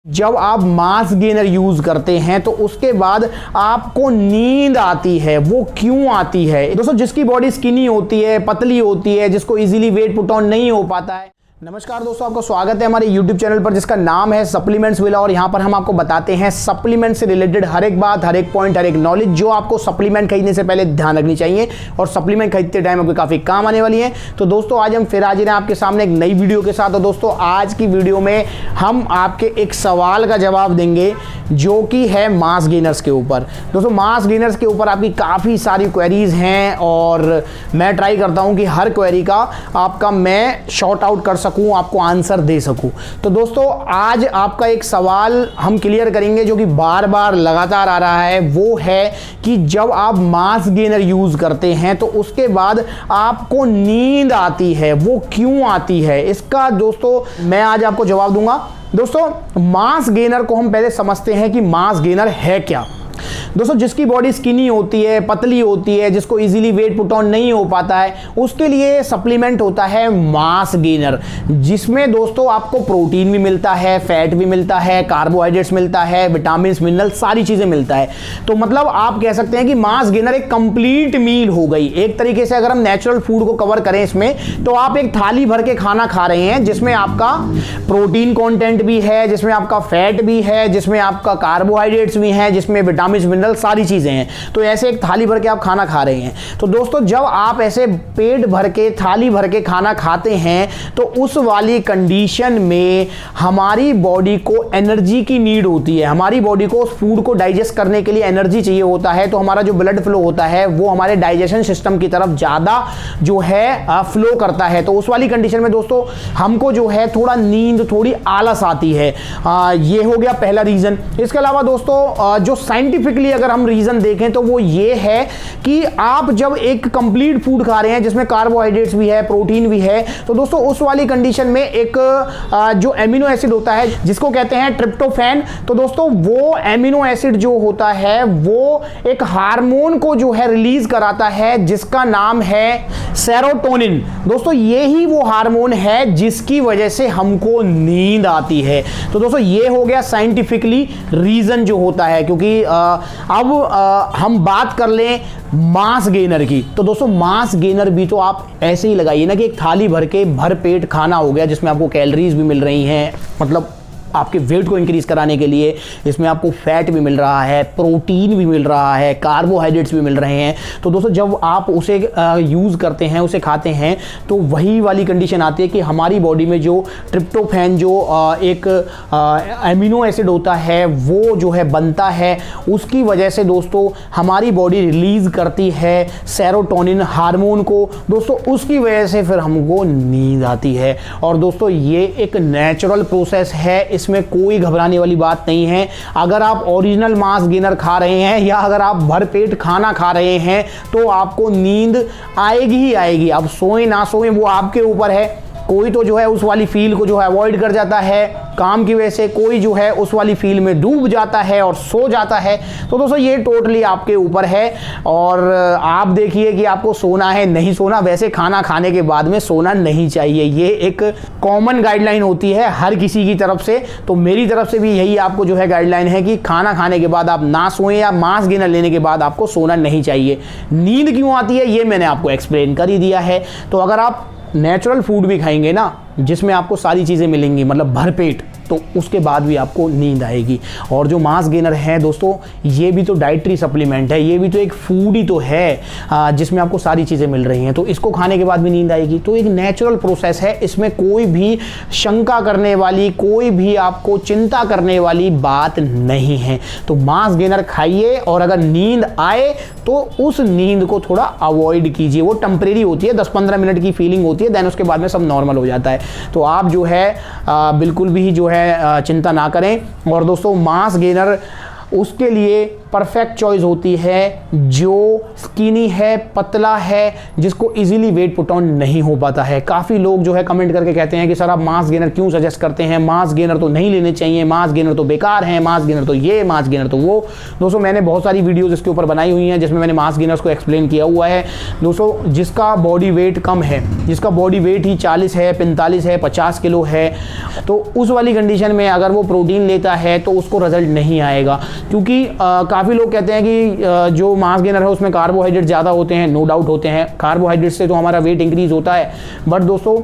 जब आप mass gainer use करते हैं तो उसके बाद आपको नींद आती है। वो क्यों आती है? दोस्तों, जिसकी बॉडी स्किनी होती है, पतली होती है, जिसको इजीली वेट पुट ऑन नहीं हो पाता है। नमस्कार दोस्तों, आपका स्वागत है हमारे YouTube चैनल पर जिसका नाम है सप्लीमेंट्स विला। और यहाँ पर हम आपको बताते हैं सप्लीमेंट से रिलेटेड हर एक बात, हर एक पॉइंट, हर एक नॉलेज जो आपको सप्लीमेंट खरीदने से पहले ध्यान रखनी चाहिए और सप्लीमेंट खरीदते टाइम आपको काफ़ी काम आने वाली है। तो दोस्तों, आज हम फिर हाजिर हैं आपके सामने एक नई वीडियो के साथ। और दोस्तों, आज की वीडियो में हम आपके एक सवाल का जवाब देंगे जो कि है मास गेनर्स के ऊपर। दोस्तों, मास गेनर्स के ऊपर आपकी काफ़ी सारी क्वेरीज हैं और मैं ट्राई करता हूँ कि हर क्वेरी का आपका मैं शॉर्ट आउट कर सकूँ, आपको आंसर दे सकूं। तो दोस्तों, आज आपका एक सवाल हम क्लियर करेंगे जो कि बार बार लगातार आ रहा है। वो है कि जब आप मास गेनर यूज करते हैं तो उसके बाद आपको नींद आती है। वो क्यों आती है? इसका दोस्तों मैं आज आपको जवाब दूंगा। दोस्तों, मास गेनर को हम पहले समझते हैं कि मास गेनर है क्या। दोस्तों, जिसकी बॉडी स्किनी होती है, पतली होती है, जिसको इजीली वेट पुट ऑन नहीं हो पाता है, उसके लिए सप्लीमेंट होता है मास गेनर, जिसमें दोस्तों आपको प्रोटीन भी मिलता है, फैट भी मिलता है, कार्बोहाइड्रेट्स मिलता है, विटामिन मिनरल सारी चीजें मिलता है। तो मतलब आप कह सकते हैं कि मास गेनर एक कंप्लीट मील हो गई। एक तरीके से अगर हम नेचुरल फूड को कवर करें इसमें, तो आप एक थाली भर के खाना खा रहे हैं जिसमें आपका प्रोटीन कॉन्टेंट भी है, जिसमें आपका फैट भी है, जिसमें आपका कार्बोहाइड्रेट्स भी है, जिसमें विटामिन मिनरल सारी चीजें हैं। तो ऐसे एक थाली भर के आप खाना खा रहे हैं। तो दोस्तों, जब आप ऐसे पेट भर के, थाली भर के खाना खाते हैं तो उस वाली कंडीशन में हमारी बॉडी को एनर्जी की नीड होती है। हमारी बॉडी को उस फूड को डाइजेस्ट करने के लिए एनर्जी चाहिए होता है। तो हमारा जो ब्लड फ्लो होता है वो हमारे डाइजेशन सिस्टम की तरफ ज्यादा जो है फ्लो करता है। तो उस वाली कंडीशन में दोस्तों हमको जो है थोड़ा नींद, थोड़ी आलस आती है। ये हो गया पहला रीजन। इसके अलावा दोस्तों, जो साइंटिफिकली अगर हम रीजन देखें तो वो ये है कि आप जब एक कंप्लीट फूड खा रहे हैं जिसमें कार्बोहाइड्रेट्स भी है, प्रोटीन भी है, तो दोस्तों उस वाली कंडीशन में एक जो एमिनो एसिड होता है जिसको कहते हैं ट्रिप्टोफैन। तो दोस्तों, वो एमिनो एसिड जो होता है वो एक हार्मोन को जो है रिलीज कराता है जिसका नाम है सेरोटोनिन। दोस्तों, ये ही वो हार्मोन है जिसकी वजह से हमको नींद आती है। तो दोस्तों, ये हो गया साइंटिफिकली रीजन जो होता है। क्योंकि अब हम बात कर लें मास गेनर की। तो दोस्तों, मास गेनर भी तो आप ऐसे ही लगाइए ना कि एक थाली भर के भर पेट खाना हो गया जिसमें आपको कैलोरीज भी मिल रही हैं, मतलब आपके वेट को इंक्रीज कराने के लिए। इसमें आपको फैट भी मिल रहा है, प्रोटीन भी मिल रहा है, कार्बोहाइड्रेट्स भी मिल रहे हैं। तो दोस्तों, जब आप उसे यूज़ करते हैं, उसे खाते हैं, तो वही वाली कंडीशन आती है कि हमारी बॉडी में जो ट्रिप्टोफैन जो एक एमिनो एसिड होता है वो जो है बनता है। उसकी वजह से दोस्तों हमारी बॉडी रिलीज करती है सेरोटोनिन हार्मोन को। दोस्तों, उसकी वजह से फिर हमको नींद आती है। और दोस्तों, ये एक नेचुरल प्रोसेस है, इसमें कोई घबराने वाली बात नहीं है। अगर आप ओरिजिनल मास गेनर खा रहे हैं या अगर आप भरपेट खाना खा रहे हैं तो आपको नींद आएगी ही आएगी। अब सोए ना सोए वो आपके ऊपर है। कोई तो जो है उस वाली फील को जो है अवॉइड कर जाता है काम की वजह से, कोई जो है उस वाली फील में डूब जाता है और सो जाता है। तो दोस्तों, ये टोटली आपके ऊपर है। और आप देखिए कि आपको सोना है, नहीं सोना। वैसे खाना खाने के बाद में सोना नहीं चाहिए, ये एक कॉमन गाइडलाइन होती है हर किसी की तरफ से। तो मेरी तरफ से भी यही आपको जो है गाइडलाइन है कि खाना खाने के बाद आप ना सोएं या मास गेनर लेने के बाद आपको सोना नहीं चाहिए। नींद क्यों आती है ये मैंने आपको एक्सप्लेन कर ही दिया है। तो अगर आप नेचुरल फूड भी खाएंगे ना जिसमें आपको सारी चीज़ें मिलेंगी, मतलब भरपेट, तो उसके बाद भी आपको नींद आएगी। और जो मास गेनर है दोस्तों, ये भी तो डाइटरी सप्लीमेंट है, ये भी तो एक फूड ही तो है जिसमें आपको सारी चीज़ें मिल रही हैं। तो इसको खाने के बाद भी नींद आएगी। तो एक नेचुरल प्रोसेस है, इसमें कोई भी शंका करने वाली, कोई भी आपको चिंता करने वाली बात नहीं है। तो मास गेनर खाइए और अगर नींद आए तो उस नींद को थोड़ा अवॉइड कीजिए। वो टेम्परेरी होती है, 10-15 मिनट की फीलिंग होती है, देन उसके बाद में सब नॉर्मल हो जाता है। तो आप जो है बिल्कुल भी जो है चिंता ना करें। और दोस्तों, मास गेनर उसके लिए परफेक्ट चॉइस होती है जो स्किनी है, पतला है, जिसको इजीली वेट पुट ऑन नहीं हो पाता है। काफ़ी लोग जो है कमेंट करके कहते हैं कि सर आप मास गेनर क्यों सजेस्ट करते हैं, मास गेनर तो नहीं लेने चाहिए, मास गेनर तो बेकार है, मास गेनर तो ये, मास गेनर तो वो। दोस्तों मैंने बहुत सारी वीडियोज़ इसके ऊपर बनाई हुई हैं जिसमें मैंने मास गेनर्स को एक्सप्लेन किया हुआ है। दोस्तों जिसका बॉडी वेट कम है, जिसका बॉडी वेट ही 40 है, 45 है, 50 किलो है, तो उस वाली कंडीशन में अगर वो प्रोटीन लेता है तो उसको रिजल्ट नहीं आएगा। क्योंकि काफ़ी लोग कहते हैं कि जो मास गेनर है उसमें कार्बोहाइड्रेट ज़्यादा होते हैं। नो डाउट होते हैं, कार्बोहाइड्रेट से तो हमारा वेट इंक्रीज होता है। बट दोस्तों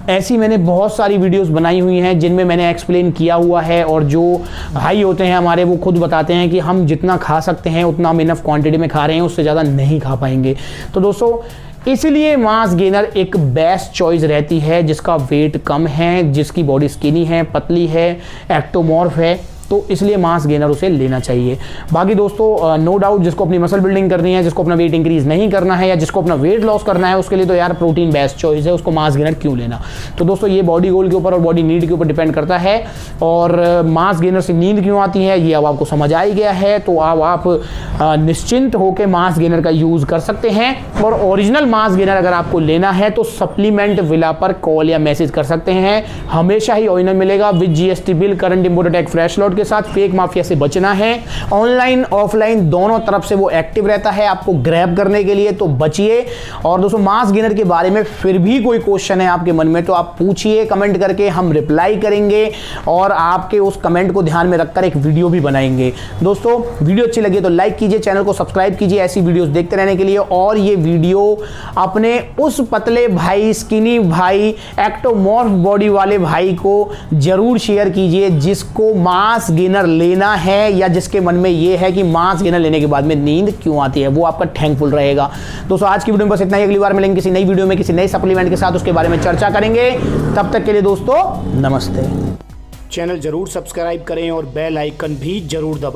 ऐसी मैंने बहुत सारी वीडियोस बनाई हुई हैं जिनमें मैंने एक्सप्लेन किया हुआ है, और जो भाई होते हैं हमारे वो खुद बताते हैं कि हम जितना खा सकते हैं उतना हम इनफ क्वांटिटी में खा रहे हैं, उससे ज़्यादा नहीं खा पाएंगे। तो दोस्तों इसलिए मास गेनर एक बेस्ट चॉइस रहती है जिसका वेट कम है, जिसकी बॉडी स्किनी है, पतली है, एक्टोमॉर्फ है, तो इसलिए मास गेनर उसे लेना चाहिए। बाकी दोस्तों नो डाउट जिसको अपनी मसल बिल्डिंग करनी है, जिसको अपना वेट इंक्रीज नहीं करना है, या जिसको अपना वेट लॉस करना है, उसके लिए तो यार प्रोटीन बेस्ट चॉइस है, उसको मास गेनर क्यों लेना। तो दोस्तों ये बॉडी गोल के ऊपर और बॉडी नीड के ऊपर डिपेंड करता है। और मास गेनर से नींद क्यों आती है ये अब आपको समझ आ ही गया है, तो अब आप निश्चिंत होकर मास गेनर का यूज़ कर सकते हैं। और ओरिजिनल मास गेनर अगर आपको लेना है तो सप्लीमेंट विला पर कॉल या मैसेज कर सकते हैं, हमेशा ही ओरिजिनल मिलेगा with GST bill, current imported tax, fresh lot के साथ। फेक माफिया से बचना है, ऑनलाइन ऑफलाइन दोनों तरफ से वो एक्टिव रहता है आपको ग्रैब करने के लिए, तो बचिए। और दोस्तों मास गेनर के बारे में फिर भी कोई क्वेश्चन है आपके मन में तो आप पूछिए कमेंट करके, हम रिप्लाई करेंगे और आपके उस कमेंट को ध्यान में रखकर एक वीडियो भी बनाएंगे। दोस्तों वीडियो अच्छी लगी तो लाइक कीजिए, चैनल को सब्सक्राइब कीजिए ऐसी वीडियोस देखते रहने के लिए। और ये वीडियो अपने उस पतले भाई, स्किनी भाई, एक्टोमॉर्फ बॉडी वाले भाई को जरूर शेयर कीजिए जिसको मास गेनर लेना है, या जिसके मन में यह है कि मास गेनर लेने के बाद में नींद क्यों आती है, वो आपका थैंकफुल रहेगा। दोस्तों आज की वीडियो में बस इतना ही, अगली बार मिलेंगे किसी नई वीडियो में किसी नई सप्लीमेंट के साथ, उसके बारे में चर्चा करेंगे। तब तक के लिए दोस्तों नमस्ते। चैनल जरूर सब्सक्राइब करें और बेल आइकन भी जरूर दबाएं।